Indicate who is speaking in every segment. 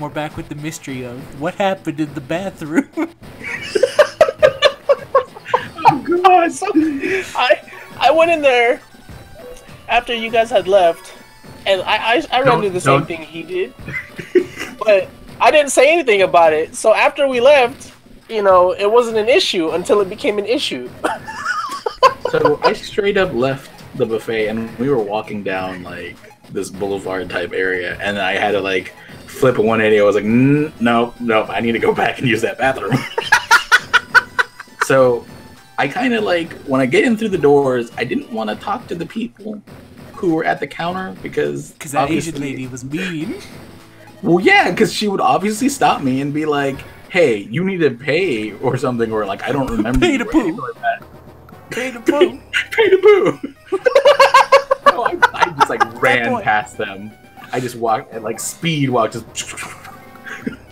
Speaker 1: we're back with the mystery of what happened in the bathroom.
Speaker 2: Oh god! So I went in there after you guys had left, and I ran into the same thing he did, but I didn't say anything about it. So after we left, you know, it wasn't an issue until it became an issue.
Speaker 3: So I straight up left the buffet, and we were walking down like this boulevard type area, and I had to like flip a 180. I was like, no, I need to go back and use that bathroom. So I kind of like, when I get in through the doors, I didn't want to talk to the people who were at the counter because
Speaker 1: that Asian lady was mean.
Speaker 3: Well, yeah, because she would obviously stop me and be like, hey, you need to pay or something, or like, I don't remember.
Speaker 1: Pay to poo. Like pay to poo.
Speaker 3: Pay to poo. No, I just like ran past them. I just walked at like speed walk, just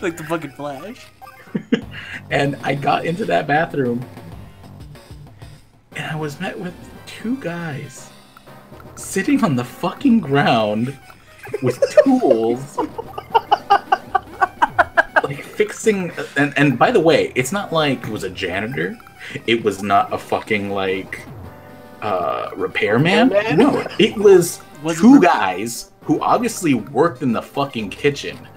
Speaker 1: like the fucking Flash.
Speaker 3: And I got into that bathroom, and I was met with two guys sitting on the fucking ground with tools, like fixing. And by the way, it's not like it was a janitor. It was not a fucking like repairman. No, it was two guys who obviously worked in the fucking kitchen,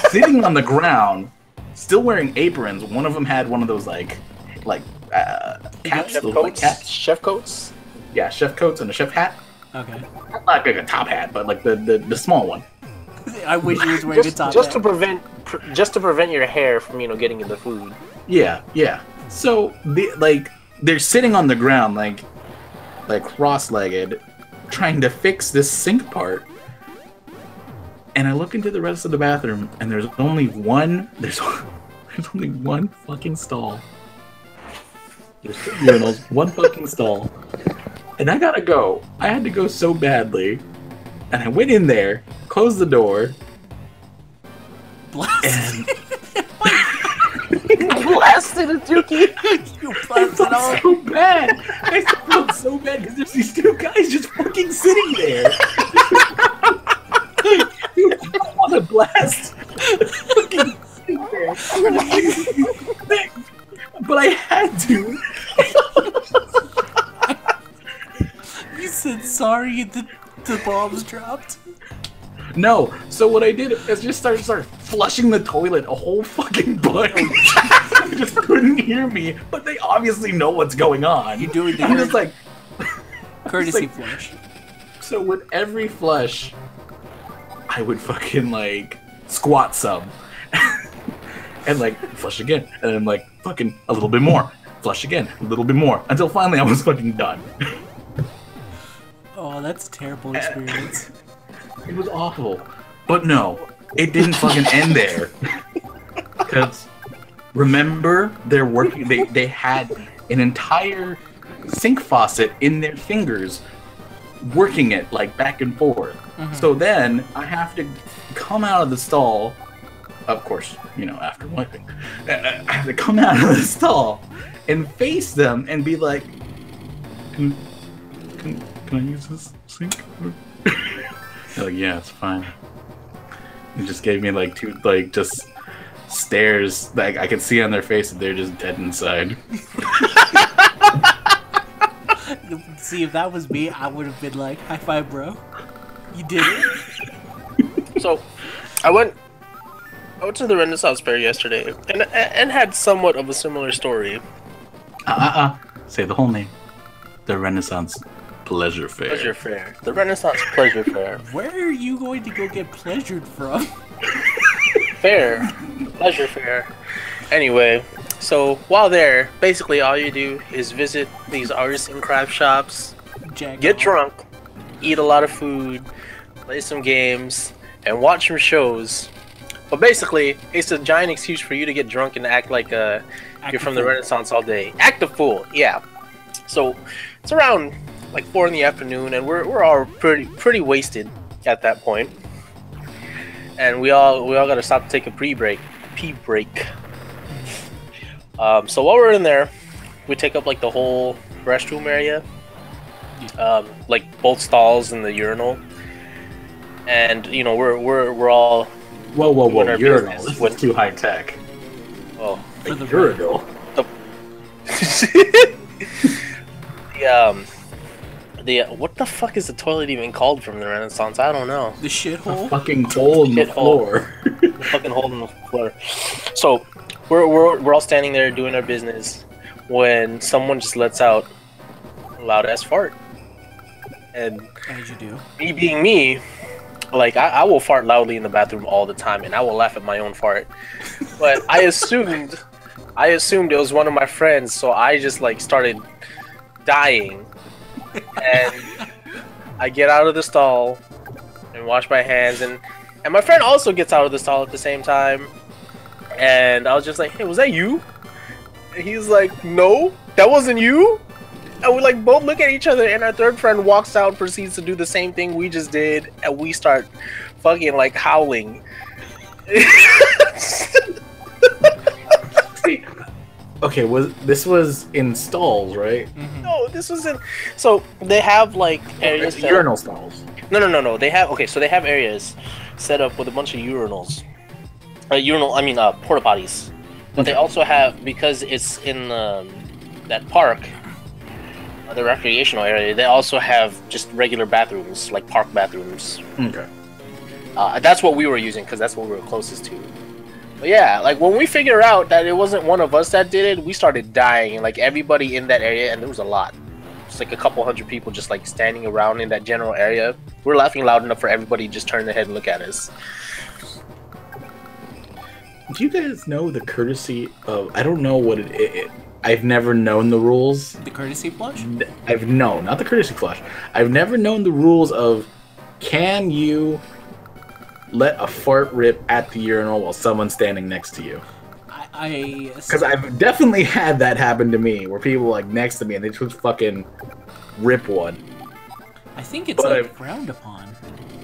Speaker 3: sitting on the ground, still wearing aprons. One of them had one of those like caps,
Speaker 2: chef
Speaker 3: those,
Speaker 2: coats?
Speaker 3: like, caps.
Speaker 2: Chef coats?
Speaker 3: Yeah, chef coats and a chef hat.
Speaker 1: Okay.
Speaker 3: Not like a top hat, but like the small one.
Speaker 1: I wish he was wearing a top hat.
Speaker 2: To prevent your hair from, you know, getting in the food.
Speaker 3: Yeah. So they're sitting on the ground like cross-legged, trying to fix this sink part. And I look into the rest of the bathroom, and there's only one fucking stall. There's two urinals, one fucking stall. And I gotta go. I had to go so badly. And I went in there, closed the door,
Speaker 1: blasted.
Speaker 2: Blasted a dookie.
Speaker 1: You blasted off
Speaker 3: so bad. I felt so bad because there's these two guys just fucking sitting there. You don't want to blast. But I had to.
Speaker 1: You said sorry and the bombs dropped?
Speaker 3: No. So what I did is just start flushing the toilet a whole fucking bunch. They just couldn't hear me, but they obviously know what's going on.
Speaker 1: You're doing the
Speaker 3: I'm just like
Speaker 1: courtesy flush.
Speaker 3: So with every flush, I would fucking like squat some. And like flush again, and then like fucking a little bit more, flush again, a little bit more, until finally I was fucking done.
Speaker 1: Oh, that's a terrible experience.
Speaker 3: It was awful, but no, it didn't fucking end there. Because remember, they're working. They had an entire sink faucet in their fingers, working it like back and forth. Mm-hmm. So then I have to come out of the stall. Of course, you know, after wiping, I have to come out of the stall and face them and be like, "Can I use this sink?" They're like, "Yeah, it's fine." And just gave me like two, like just stares. Like I could see on their face that they're just dead inside.
Speaker 1: See, if that was me, I would have been like, "High five, bro! You did it."
Speaker 2: So, I went to the Renaissance Fair yesterday, and had somewhat of a similar story.
Speaker 3: Say the whole name. The Renaissance Pleasure Fair.
Speaker 2: Pleasure Fair. The Renaissance Pleasure Fair.
Speaker 1: Where are you going to go get pleasured from?
Speaker 2: Fair. Pleasure Fair. Anyway, so while there, basically all you do is visit these arts and craft shops, get drunk, eat a lot of food, play some games, and watch some shows. But basically, it's a giant excuse for you to get drunk and act like you're from the Renaissance all day. Act a fool, yeah. So it's around like 4 in the afternoon, and we're all pretty wasted at that point. And we all gotta stop to take a pee break. So while we're in there, we take up like the whole restroom area, like both stalls and the urinal. And you know we're all
Speaker 3: Whoa,
Speaker 2: our
Speaker 3: urinal.
Speaker 2: business
Speaker 3: This
Speaker 2: when-
Speaker 3: is too high tech.
Speaker 2: Oh,
Speaker 1: For the
Speaker 3: Urinal.
Speaker 2: the what the fuck is the toilet even called from the Renaissance? I don't know.
Speaker 1: The shithole.
Speaker 3: Fucking hole in the
Speaker 2: Shithole.
Speaker 3: floor.
Speaker 2: The fucking hole in the floor. So we're all standing there doing our business when someone just lets out a loud ass fart. And
Speaker 1: As you do.
Speaker 2: me being me, like I will fart loudly in the bathroom all the time, and I will laugh at my own fart. But I assumed it was one of my friends, so I just like started dying. And I get out of the stall and wash my hands, and my friend also gets out of the stall at the same time. And I was just like, "Hey, was that you?" And he's like, "No, that wasn't you." And we like both look at each other, and our third friend walks out, proceeds to do the same thing we just did, and we start fucking like howling.
Speaker 3: Okay, this was in stalls, right?
Speaker 1: Mm-hmm.
Speaker 2: No, this was in. So they have like areas.
Speaker 3: It's urinal stalls.
Speaker 2: No. They have so they have areas set up with a bunch of urinals. Porta potties. But they also have, because it's in that park, the recreational area. They also have just regular bathrooms, like park bathrooms.
Speaker 3: Okay.
Speaker 2: That's what we were using because that's what we were closest to. But yeah, like when we figure out that it wasn't one of us that did it, we started dying, and like everybody in that area, and there was a lot. It's like a couple hundred people just like standing around in that general area. We're laughing loud enough for everybody to just turn their head and look at us.
Speaker 3: Do you guys know the courtesy of? I don't know what it. I've never known the rules.
Speaker 1: The courtesy flush?
Speaker 3: Not the courtesy flush. I've never known the rules of. Can you let a fart rip at the urinal while someone's standing next to you? Because I've definitely had that happen to me, where people like next to me and they just fucking rip one.
Speaker 1: I think it's like frowned upon.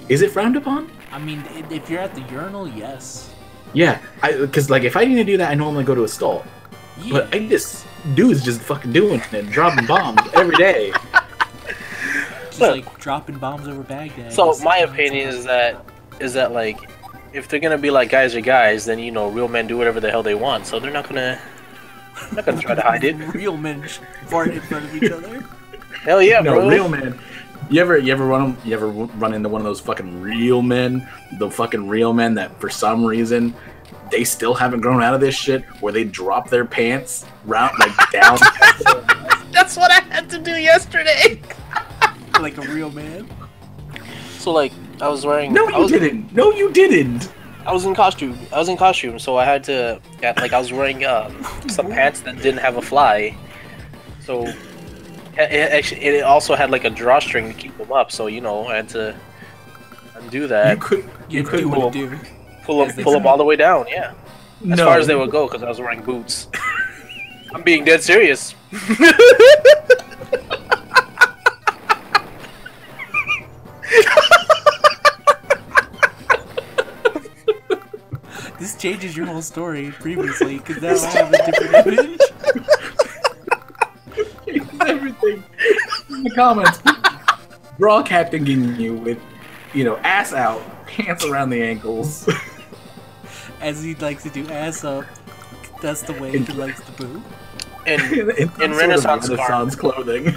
Speaker 3: Is it frowned upon?
Speaker 1: I mean, if you're at the urinal, yes.
Speaker 3: Yeah, because like if I need to do that, I normally go to a stall. Yeah. But dudes just fucking doing it and dropping bombs every day.
Speaker 1: Just like dropping bombs over Baghdad.
Speaker 2: So my opinion is that like, if they're gonna be like guys are guys, then real men do whatever the hell they want. So they're not gonna try to hide it.
Speaker 1: Real men fart in front of each other.
Speaker 2: Hell yeah, bro.
Speaker 3: No, real men. You ever run into one of those fucking real men? The fucking real men that for some reason they still haven't grown out of this shit, where they drop their pants down.
Speaker 2: That's what I had to do yesterday.
Speaker 1: Like a real man.
Speaker 2: So like I was wearing.
Speaker 3: No, you didn't.
Speaker 2: I was in costume, so I had to. I was wearing some pants that didn't have a fly. So it also had like a drawstring to keep them up. So I had to undo that.
Speaker 1: You could
Speaker 2: pull them all the way down. Yeah, as far as they would go, because I was wearing boots. I'm being dead serious.
Speaker 1: This changes your whole story previously, because now I have a different image.
Speaker 3: Everything in the comments. Raw captaining you with, ass out, pants around the ankles.
Speaker 1: As he likes to do, ass up. That's the way he likes to boo.
Speaker 2: In Renaissance
Speaker 3: clothing.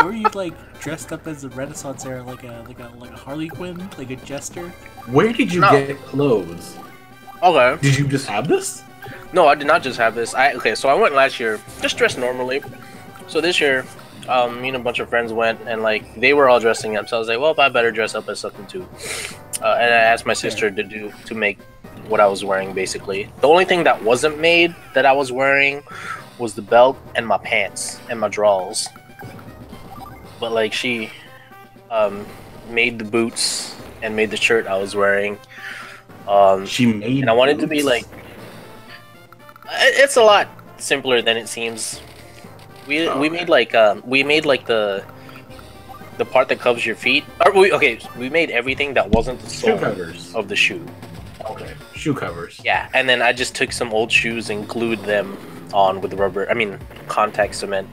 Speaker 1: Were you like dressed up as a Renaissance era, like a Harley Quinn, like a jester?
Speaker 3: Where did you get clothes?
Speaker 2: Okay.
Speaker 3: Did you just have this?
Speaker 2: No, I did not just have this. So I went last year, just dressed normally. So this year, me and a bunch of friends went, and like they were all dressing up. So I was like, well, I better dress up as something too. And I asked my sister to make what I was wearing. Basically, the only thing that wasn't made that I was wearing was the belt and my pants and my drawers. But like she made the boots and made the shirt I was wearing.
Speaker 3: She made.
Speaker 2: And I wanted to be like. It's a lot simpler than it seems. We made like the part that covers your feet. We made everything that wasn't the sole of the shoe.
Speaker 3: Okay. Shoe covers.
Speaker 2: Yeah, and then I just took some old shoes and glued them on with contact cement.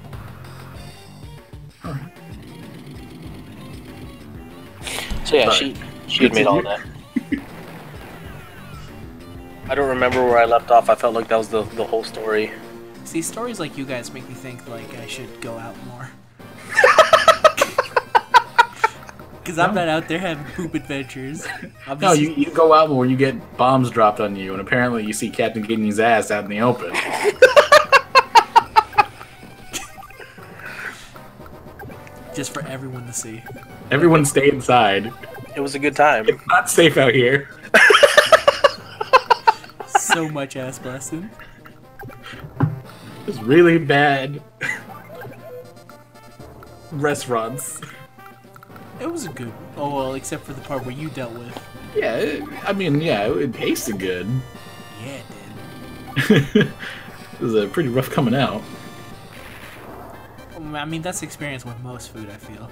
Speaker 2: So yeah, She had made all that. I don't remember where I left off. I felt like that was the whole story.
Speaker 1: See, stories like you guys make me think like I should go out more. Because I'm not out there having poop adventures.
Speaker 3: No, you go out more, you get bombs dropped on you, and apparently you see Captain getting his ass out in the open.
Speaker 1: Just for everyone to see.
Speaker 3: Everyone stay inside.
Speaker 2: It was a good time.
Speaker 3: It's not safe out here.
Speaker 1: So much ass blasting.
Speaker 3: It's really bad. Restaurants.
Speaker 1: It was a good. Oh well, except for the part where you dealt with.
Speaker 3: Yeah, it tasted good.
Speaker 1: Yeah, it did.
Speaker 3: It was a pretty rough coming out.
Speaker 1: I mean, that's the experience with most food. I feel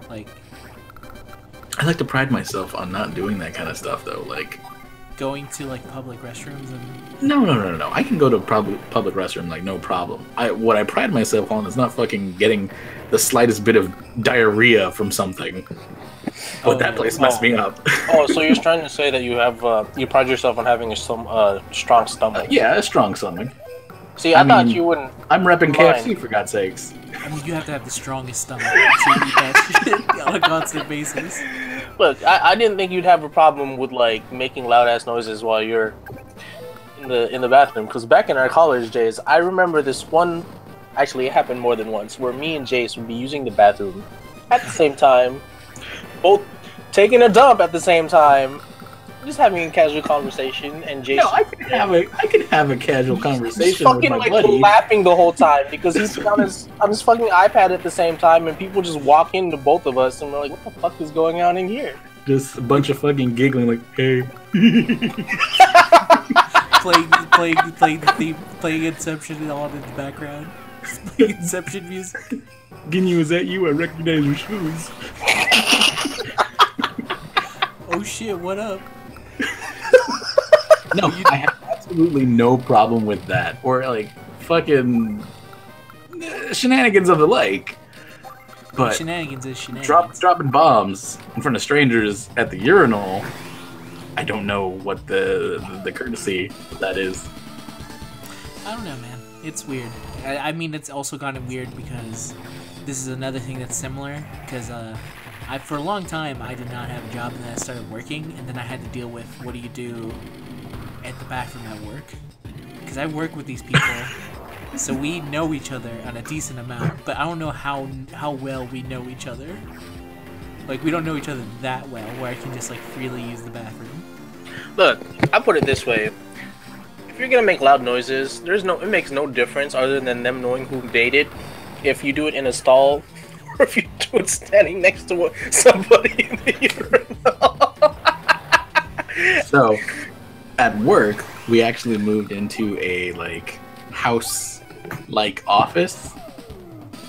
Speaker 1: like.
Speaker 3: I like to pride myself on not doing that kind of stuff, though. Like
Speaker 1: going to like public restrooms and.
Speaker 3: No. I can go to public restroom like no problem. What I pride myself on is not fucking getting the slightest bit of diarrhea from something. But that place messed me up.
Speaker 2: Oh, so you're trying to say that you have you pride yourself on having a strong stomach?
Speaker 3: Yeah, a strong stomach.
Speaker 2: See, I thought you wouldn't.
Speaker 3: I'm repping KFC for God's sakes.
Speaker 1: I mean, you have to have the strongest stomach to eat that shit on a constant basis.
Speaker 2: Look, I didn't think you'd have a problem with like making loud ass noises while you're in the bathroom. Because back in our college days, I remember this one. Actually, it happened more than once, where me and Jace would be using the bathroom at the same time, both taking a dump at the same time, just having a casual conversation. And Jace,
Speaker 3: no, I can have a casual conversation
Speaker 2: fucking,
Speaker 3: with my
Speaker 2: like,
Speaker 3: buddy.
Speaker 2: laughing the whole time because he's on his fucking iPad at the same time, and people just walk into both of us, and we're like, "What the fuck is going on in here?"
Speaker 3: Just a bunch of fucking giggling, like, "Hey."
Speaker 1: playing Inception on in the background. Playing Inception music.
Speaker 3: Ginyu, is that you? I recognize your shoes.
Speaker 1: Oh shit, what up?
Speaker 3: No, I have absolutely no problem with that. Or, like, fucking shenanigans of the like. But
Speaker 1: shenanigans is shenanigans.
Speaker 3: Dropping bombs in front of strangers at the urinal, I don't know what the courtesy of that is.
Speaker 1: I don't know, man. It's weird. I mean, it's also kind of weird because this is another thing that's similar. Because for a long time, I did not have a job, and then I started working, and then I had to deal with what do you do at the bathroom at work. Because I work with these people, so we know each other on a decent amount, but I don't know how well we know each other. Like, we don't know each other that well, where I can just, like, freely use the bathroom.
Speaker 2: Look, I put it this way. If you're gonna make loud noises, it makes no difference other than them knowing who made it. If you do it in a stall, or if you do it standing next to somebody in the urinal.
Speaker 3: So, at work, we actually moved into a, like, house-like office.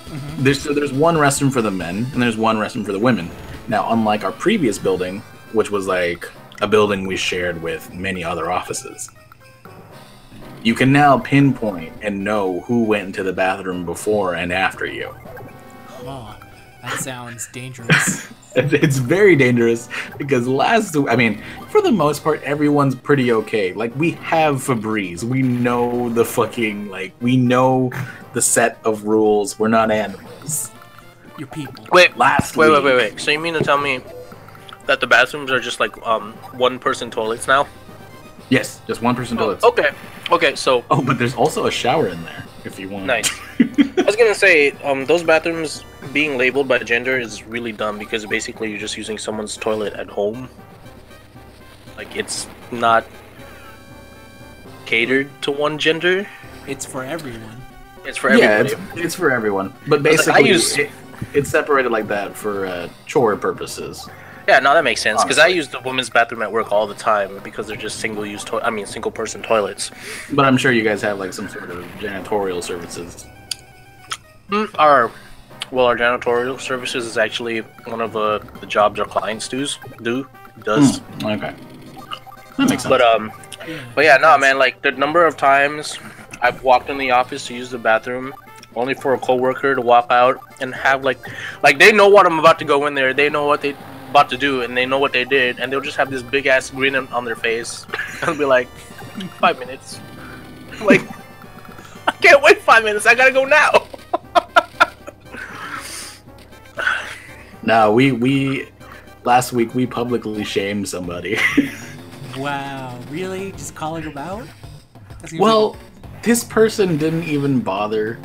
Speaker 3: Mm-hmm. There's one restroom for the men, and there's one restroom for the women. Now, unlike our previous building, which was, like, a building we shared with many other offices, you can now pinpoint and know who went into the bathroom before and after you.
Speaker 1: Oh, that sounds dangerous.
Speaker 3: It's very dangerous because for the most part, everyone's pretty okay. Like, we have Febreze. We know we know the set of rules. We're not animals.
Speaker 1: You're people.
Speaker 2: Wait. So you mean to tell me that the bathrooms are just like one-person toilets now?
Speaker 3: Yes, just one-person toilets.
Speaker 2: Okay, so...
Speaker 3: Oh, but there's also a shower in there, if you want.
Speaker 2: Nice. I was gonna say, those bathrooms being labeled by gender is really dumb because basically you're just using someone's toilet at home. Like, it's not catered to one gender.
Speaker 1: It's for everyone.
Speaker 2: It's for everybody.
Speaker 3: Yeah, it's for everyone. But basically, it's separated like that for chore purposes.
Speaker 2: Yeah, no, that makes sense. Because I use the women's bathroom at work all the time because they're just single-person toilets.
Speaker 3: But I'm sure you guys have like some sort of janitorial services.
Speaker 2: Our janitorial services is actually one of the jobs our clients does.
Speaker 3: Okay, that makes sense.
Speaker 2: But yeah, no, man. Like the number of times I've walked in the office to use the bathroom, only for a coworker to walk out and have like they know what I'm about to go in there. They know what about to do, and they know what they did, and they'll just have this big ass grin on their face, and be like, 5 minutes. Like, I can't wait 5 minutes. I gotta go now.
Speaker 3: No, we last week we publicly shamed somebody.
Speaker 1: Wow, really? Just calling them out?
Speaker 3: Well, this person didn't even bother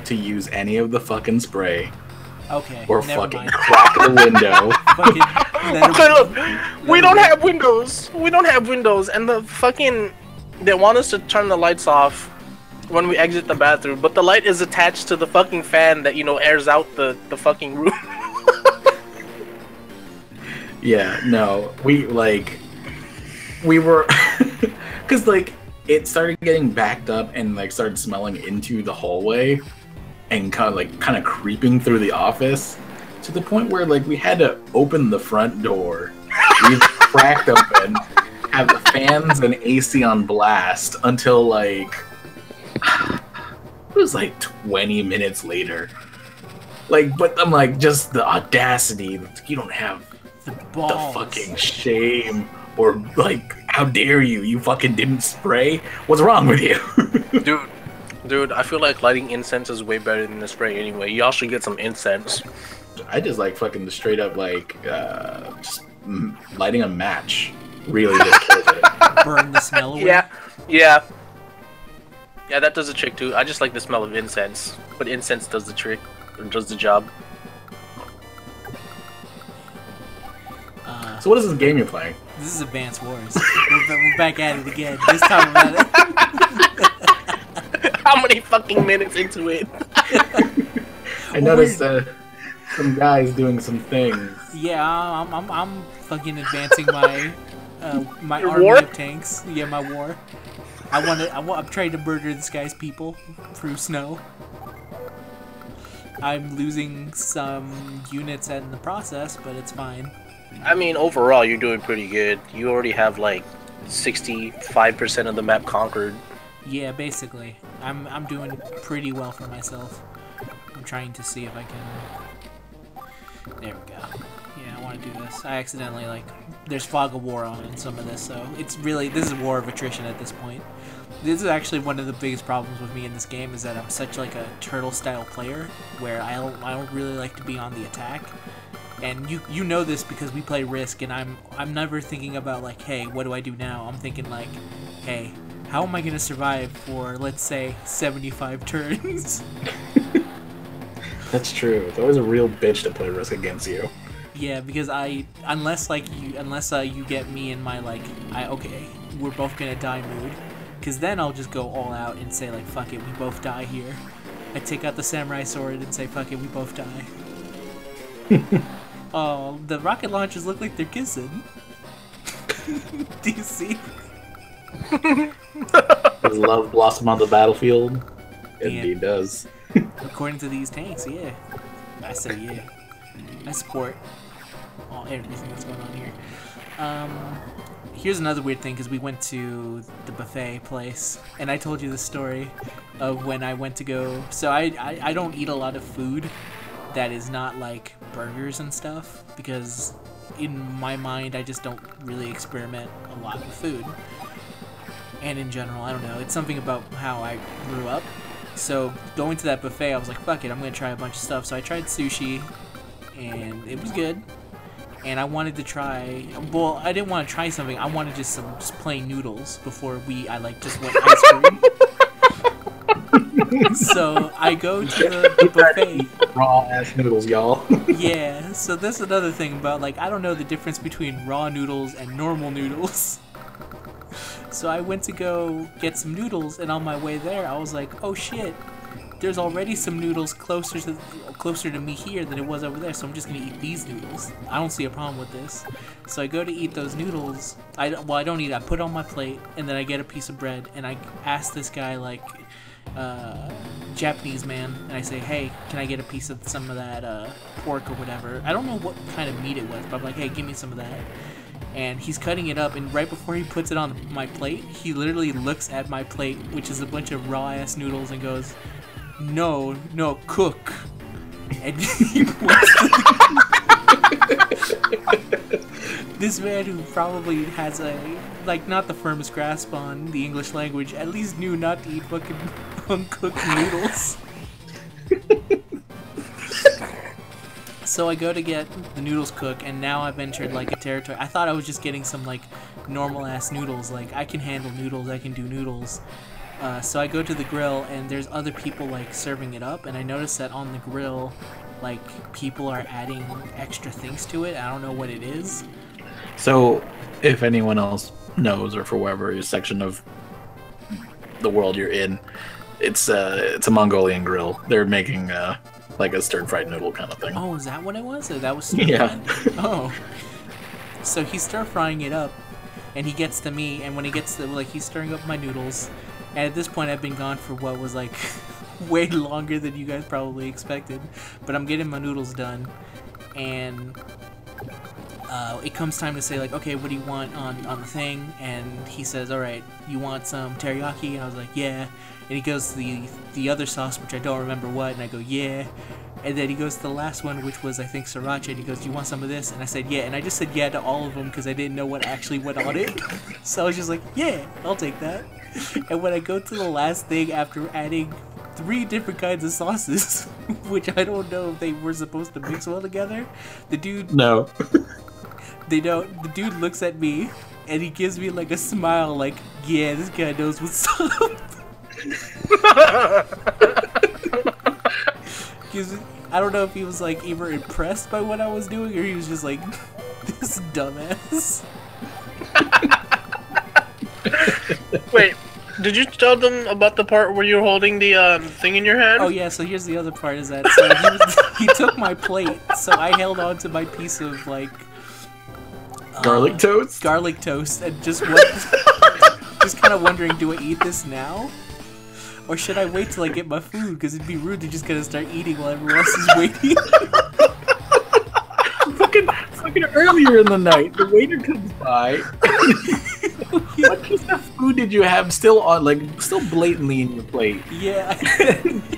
Speaker 3: to use any of the fucking spray.
Speaker 1: Okay.
Speaker 3: Or
Speaker 1: never
Speaker 3: fucking
Speaker 1: mind.
Speaker 3: crack the window.
Speaker 2: Okay, look, we don't have windows. We don't have windows, and they want us to turn the lights off when we exit the bathroom, but the light is attached to the fucking fan that, you know, airs out the fucking room.
Speaker 3: Yeah, no, we were, cause like it started getting backed up and like started smelling into the hallway, and kind of creeping through the office to the point where like we had to open the front door, leave it cracked open, have the fans and AC on blast until like it was like 20 minutes later. Like, but I'm like, just the audacity. You don't have
Speaker 1: the balls.
Speaker 3: The fucking shame, or like, how dare you? You fucking didn't spray. What's wrong with you?
Speaker 2: Dude, I feel like lighting incense is way better than the spray anyway. Y'all should get some incense.
Speaker 3: I just like fucking straight up like just lighting a match. Really just kills it.
Speaker 1: Burn the smell away.
Speaker 2: Yeah, that does the trick too. I just like the smell of incense, but incense does the trick, or does the job.
Speaker 3: So what is this game you're playing?
Speaker 1: This is Advance Wars. We're back at it again. This time about it.
Speaker 2: How many fucking minutes into it?
Speaker 3: I noticed some guys doing some things.
Speaker 1: Yeah, I'm fucking advancing my my
Speaker 2: Your
Speaker 1: army
Speaker 2: war?
Speaker 1: of tanks. Yeah, my war. I'm trying to murder this guy's people through snow. I'm losing some units in the process, but it's fine.
Speaker 2: I mean, overall, you're doing pretty good. You already have like 65% of the map conquered.
Speaker 1: Yeah, basically. I'm doing pretty well for myself. I'm trying to see if I can... There we go. Yeah, I want to do this. I accidentally, like... There's Fog of War on in some of this, so it's really... This is war of attrition at this point. This is actually one of the biggest problems with me in this game, is that I'm such like a turtle-style player, where I don't really like to be on the attack. And you know this because we play Risk, and I'm never thinking about like, hey, what do I do now? I'm thinking like, hey, how am I gonna survive for, let's say, 75 turns?
Speaker 3: That's true. It's always a real bitch to play Risk against you.
Speaker 1: Yeah, because unless you get me in my like, okay, we're both gonna die mood, because then I'll just go all out and say like, fuck it, we both die here. I take out the samurai sword and say, fuck it, we both die. Oh, the rocket launchers look like they're kissing. Do you see?
Speaker 3: Does love blossom on the battlefield? Indeed does.
Speaker 1: According to these tanks, yeah. I say yeah. I support everything that's going on here. Here's another weird thing, because we went to the buffet place, and I told you the story of when I went to go... So I don't eat a lot of food that is not like burgers and stuff, because in my mind I just don't really experiment a lot with food. And in general, I don't know, it's something about how I grew up. So going to that buffet, I was like, fuck it, I'm gonna try a bunch of stuff. So I tried sushi, and it was good. And I wanted to try, well, I didn't want to try something, I wanted just some plain noodles before I like just went ice cream. So I go to the buffet.
Speaker 3: Raw ass noodles, y'all.
Speaker 1: Yeah, so that's another thing about, like, I don't know the difference between raw noodles and normal noodles. So I went to go get some noodles, and on my way there, I was like, oh shit, there's already some noodles closer to me here than it was over there, so I'm just gonna eat these noodles. I don't see a problem with this. So I go to eat those noodles. I don't eat it. I put it on my plate, and then I get a piece of bread, and I ask this guy, like, Japanese man, and I say, hey, can I get a piece of some of that pork or whatever? I don't know what kind of meat it was, but I'm like, hey, give me some of that. And he's cutting it up, and right before he puts it on my plate, he literally looks at my plate, which is a bunch of raw ass noodles, and goes, no, cook. And he points to This man who probably has a, like, not the firmest grasp on the English language, at least knew not to eat fucking uncooked noodles. So I go to get the noodles cooked, and now I've entered, like, a territory. I thought I was just getting some, like, normal-ass noodles. Like, I can handle noodles, I can do noodles. So I go to the grill, and there's other people, like, serving it up, and I notice that on the grill, like, people are adding extra things to it. I don't know what it is.
Speaker 3: So, if anyone else knows, or for whatever section of the world you're in, it's a Mongolian grill. They're making like a stir-fried noodle kind of thing.
Speaker 1: Oh, is that what it was? That was stir-fried?
Speaker 3: Yeah.
Speaker 1: Oh. So he's stir-frying it up, and he gets to me, and when he gets to, like, he's stirring up my noodles, and at this point I've been gone for what was, like, way longer than you guys probably expected, but I'm getting my noodles done, and it comes time to say, like, okay, what do you want on the thing? And he says, alright, you want some teriyaki? And I was like, yeah. And he goes to the other sauce, which I don't remember what, and I go, yeah. And then he goes to the last one, which was, I think, sriracha, and he goes, do you want some of this? And I said, yeah. And I just said yeah to all of them because I didn't know what actually went on it. So I was just like, yeah, I'll take that. And when I go to the last thing after adding 3 different kinds of sauces, which I don't know if they were supposed to mix well together, the dude...
Speaker 3: No.
Speaker 1: They don't. The dude looks at me, and he gives me, like, a smile, like, yeah, this guy knows what's up. I don't know if he was, like, either impressed by what I was doing, or he was just like, this dumbass.
Speaker 2: Wait, did you tell them about the part where you're holding the thing in your hand?
Speaker 1: Oh yeah, so here's the other part, is that, so he took my plate, so I held on to my piece of, like,
Speaker 3: garlic toast?
Speaker 1: Garlic toast, and just kind of wondering, do I eat this now? Or should I wait till I get my food? Because it'd be rude to just kind of start eating while everyone else is waiting.
Speaker 3: fucking earlier in the night, the waiter comes by. What piece of food did you have still on, like, still blatantly in your plate?
Speaker 1: Yeah.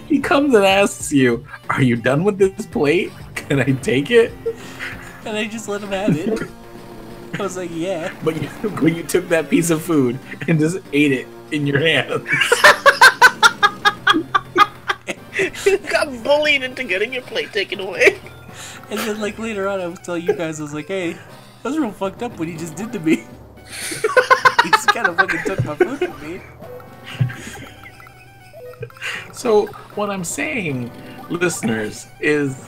Speaker 3: He comes and asks you, are you done with this plate? Can I take it?
Speaker 1: And I just let him have it. I was like, yeah.
Speaker 3: But you took that piece of food and just ate it in your hands.
Speaker 2: You got bullied into getting your plate taken away.
Speaker 1: And then, like, later on, I was telling you guys, I was like, hey, that was real fucked up what he just did to me. He just kind of fucking took my food from me.
Speaker 3: So, what I'm saying, listeners, is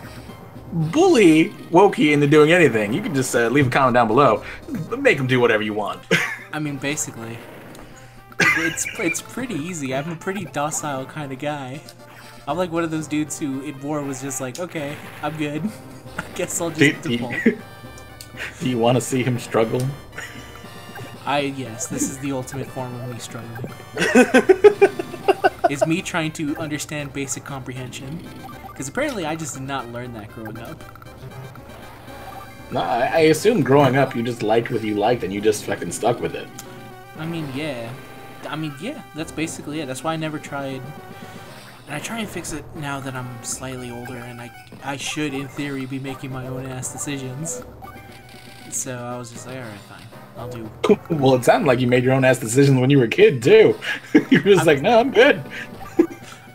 Speaker 3: bully Wokey into doing anything. You can just leave a comment down below. Make him do whatever you want.
Speaker 1: I mean, basically. It's pretty easy. I'm a pretty docile kind of guy. I'm like one of those dudes who in war was just like, okay, I'm good. I guess I'll just default.
Speaker 3: Do you want to see him struggle?
Speaker 1: Yes, this is the ultimate form of me struggling. It's me trying to understand basic comprehension. Because apparently I just did not learn that growing up.
Speaker 3: No, I assume growing up you just liked what you liked and you just fucking stuck with it.
Speaker 1: I mean, yeah, that's basically it. That's why I never tried. And I try and fix it now that I'm slightly older, and I should, in theory, be making my own ass decisions. So I was just like, alright, fine. I'll do...
Speaker 3: Well, it sounded like you made your own ass decisions when you were a kid, too. You were just like, no, I'm good.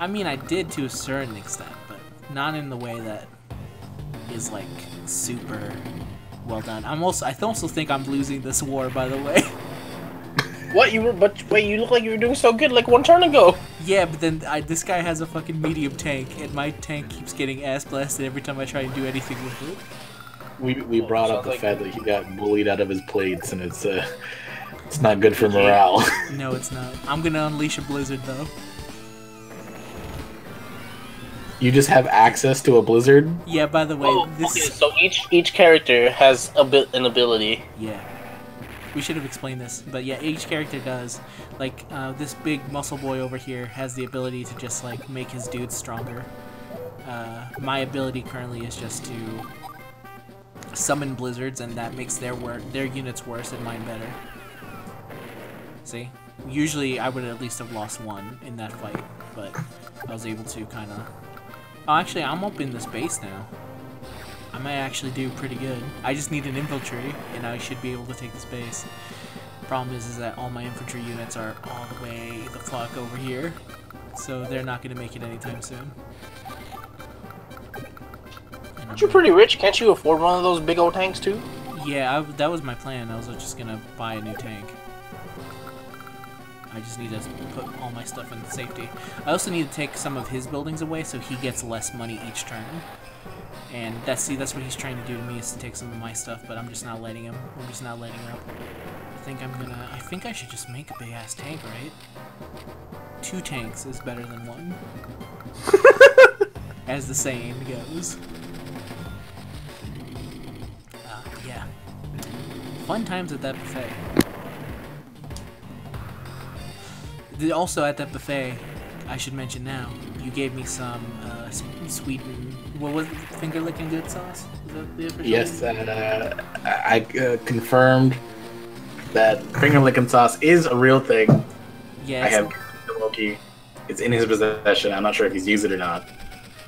Speaker 1: I mean, I did to a certain extent, but not in the way that is, like, super well done. I also think I'm losing this war, by the way.
Speaker 2: What, wait, you look like you were doing so good like one turn ago.
Speaker 1: Yeah, but then this guy has a fucking medium tank, and my tank keeps getting ass blasted every time I try and do anything with it.
Speaker 3: We brought up the fact that he got bullied out of his plates, and it's not good for morale.
Speaker 1: No, it's not. I'm gonna unleash a blizzard, though.
Speaker 3: You just have access to a blizzard?
Speaker 1: Yeah, by the way,
Speaker 2: okay, so each character has an ability.
Speaker 1: Yeah. We should have explained this, but yeah, each character does. Like, this big muscle boy over here has the ability to just, like, make his dudes stronger. My ability currently is just to summon blizzards, and that makes their units worse and mine better. See? Usually I would at least have lost one in that fight, but I was able to kind of... Oh, actually, I'm up in this base now. I might actually do pretty good. I just need an infantry, and I should be able to take this base. Problem is that all my infantry units are all the way the fuck over here, so they're not going to make it anytime soon.
Speaker 2: Aren't you pretty rich? Can't you afford one of those big old tanks too?
Speaker 1: Yeah, that was my plan. I was just going to buy a new tank. I just need to put all my stuff in safety. I also need to take some of his buildings away so he gets less money each turn. And that's what he's trying to do to me, is to take some of my stuff, but I'm just not letting him. I'm just not letting up. I think I should just make a big ass tank, right? 2 tanks is better than 1. As the saying goes. Yeah. Fun times at that buffet. Also at that buffet, I should mention now, you gave me some sweet, what was it, finger licking good sauce? Is that the official
Speaker 3: Yes,
Speaker 1: name?
Speaker 3: I confirmed that finger licking sauce is a real thing.
Speaker 1: Yeah,
Speaker 3: I have the Wokey. It's in his possession. I'm not sure if he's used it or not.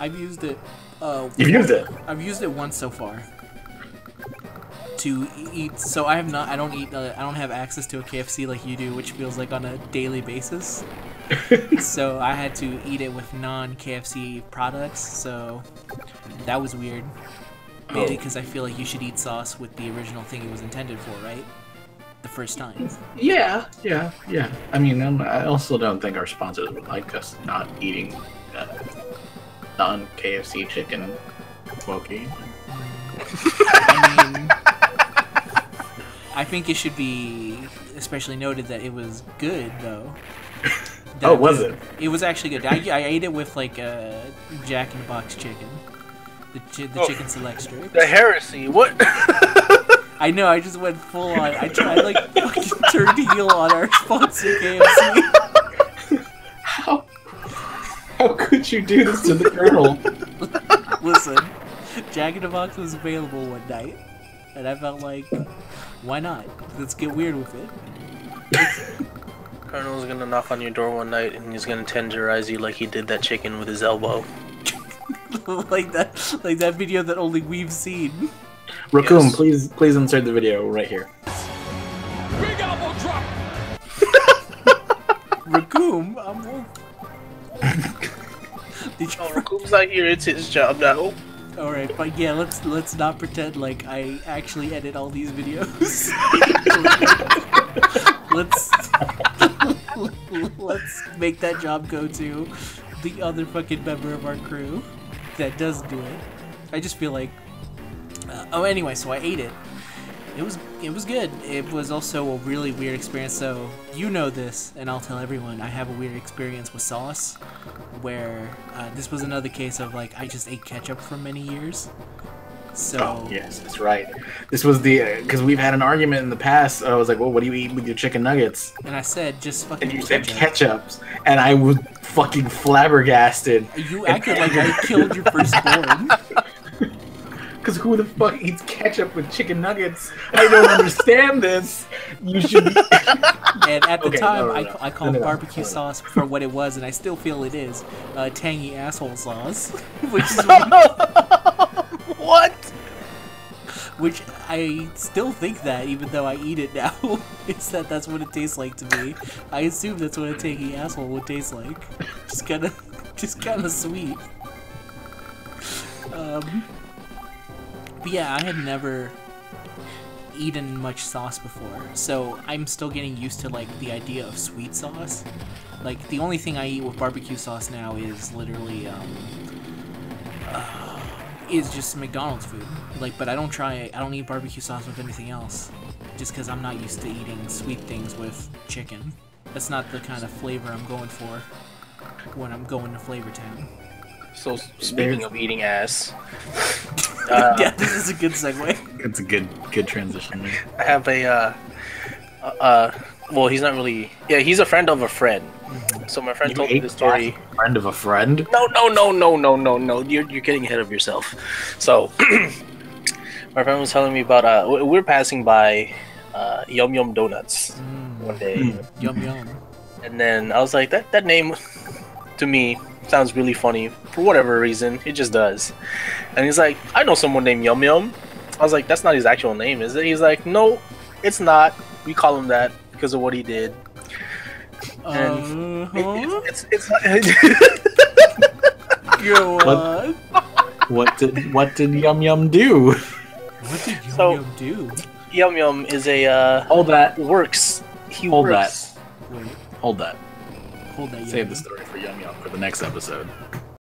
Speaker 1: I've used it.
Speaker 3: You've used it?
Speaker 1: I've used it once so far. To eat, so I have not. I don't eat. I don't have access to a KFC like you do, which feels like on a daily basis. So I had to eat it with non-KFC products. So that was weird. Mainly because I feel like you should eat sauce with the original thing it was intended for, right? The first time.
Speaker 3: Yeah. I mean, I also don't think our sponsors would like us not eating non-KFC chicken Wokey.
Speaker 1: I mean, I think it should be especially noted that it was good, though.
Speaker 3: Oh, was it?
Speaker 1: It was actually good. I ate it with like a Jack in the Box chicken, the chicken select strip.
Speaker 2: The heresy. What?
Speaker 1: I know. I just went full on. I like fucking turned heel on our sponsor KFC.
Speaker 3: How could you do this to the Colonel?
Speaker 1: Listen, Jack in the Box was available one night, and I felt like, why not? Let's get weird with it.
Speaker 2: Colonel's gonna knock on your door one night and he's gonna tenderize you like he did that chicken with his elbow.
Speaker 1: like that video that only we've seen.
Speaker 3: Raccoon,
Speaker 2: Yes.
Speaker 3: please insert the video right here.
Speaker 4: Big elbow drop.
Speaker 1: Raccoon,
Speaker 2: Oh, Raccoon's not here. It's his job now.
Speaker 1: Alright, but yeah, let's not pretend like I actually edit all these videos. let's make that job go to the other fucking member of our crew that does do it. I just feel like anyway, so I ate it. It was good. It was also a really weird experience. So you know this, and I'll tell everyone. I have a weird experience with sauce, where this was another case of like I just ate ketchup for many years. So
Speaker 3: Oh, yes, that's right. This was the because we've had an argument in the past. I was like, "Well, what do you eat with your chicken nuggets?"
Speaker 1: and I said just fucking
Speaker 3: And you said
Speaker 1: ketchup.
Speaker 3: ketchups, and I was fucking flabbergasted.
Speaker 1: You acted like I killed your firstborn.
Speaker 3: Because who the fuck eats ketchup with chicken nuggets? I don't understand this. You should.
Speaker 1: And at the
Speaker 3: Okay,
Speaker 1: time,
Speaker 3: no.
Speaker 1: I called
Speaker 3: No.
Speaker 1: barbecue sauce for what it was, and I still feel it is tangy asshole sauce, which is
Speaker 2: What?
Speaker 1: which I still think that, even though I eat it now, that's what it tastes like to me. I assume that's what a tangy asshole would taste like, just kind of sweet. But yeah, I had never eaten much sauce before, so I'm still getting used to like the idea of sweet sauce. Like the only thing I eat with barbecue sauce now is literally is just McDonald's food. Like, but I don't eat barbecue sauce with anything else, just because I'm not used to eating sweet things with chicken. That's not the kind of flavor I'm going for when I'm going to Flavor Town.
Speaker 2: So speaking of eating ass,
Speaker 1: Yeah, this is a good segue.
Speaker 3: It's a good transition.
Speaker 2: I have well, he's not really. Yeah, he's a friend of a friend. So my friend told me the story.
Speaker 3: Friend of a friend.
Speaker 2: No. You're getting ahead of yourself. So my friend was telling me about we're passing by Yum Yum Donuts one day,
Speaker 1: Yum yum.
Speaker 2: and then I was like, that name to me sounds really funny for whatever reason. It just does. And he's like, I know someone named Yum Yum. I was like, that's not his actual name, is it? He's like, no, it's not. We call him that because of what he did. And it's
Speaker 1: Go on.
Speaker 3: What did Yum Yum do?
Speaker 1: What did Yum Yum do?
Speaker 2: Yum Yum is a
Speaker 3: Hold that.
Speaker 2: works. He
Speaker 3: Hold
Speaker 2: works.
Speaker 1: Wait,
Speaker 3: Hold that.
Speaker 1: hold that.
Speaker 3: Save the story for Yum Yum for the next episode.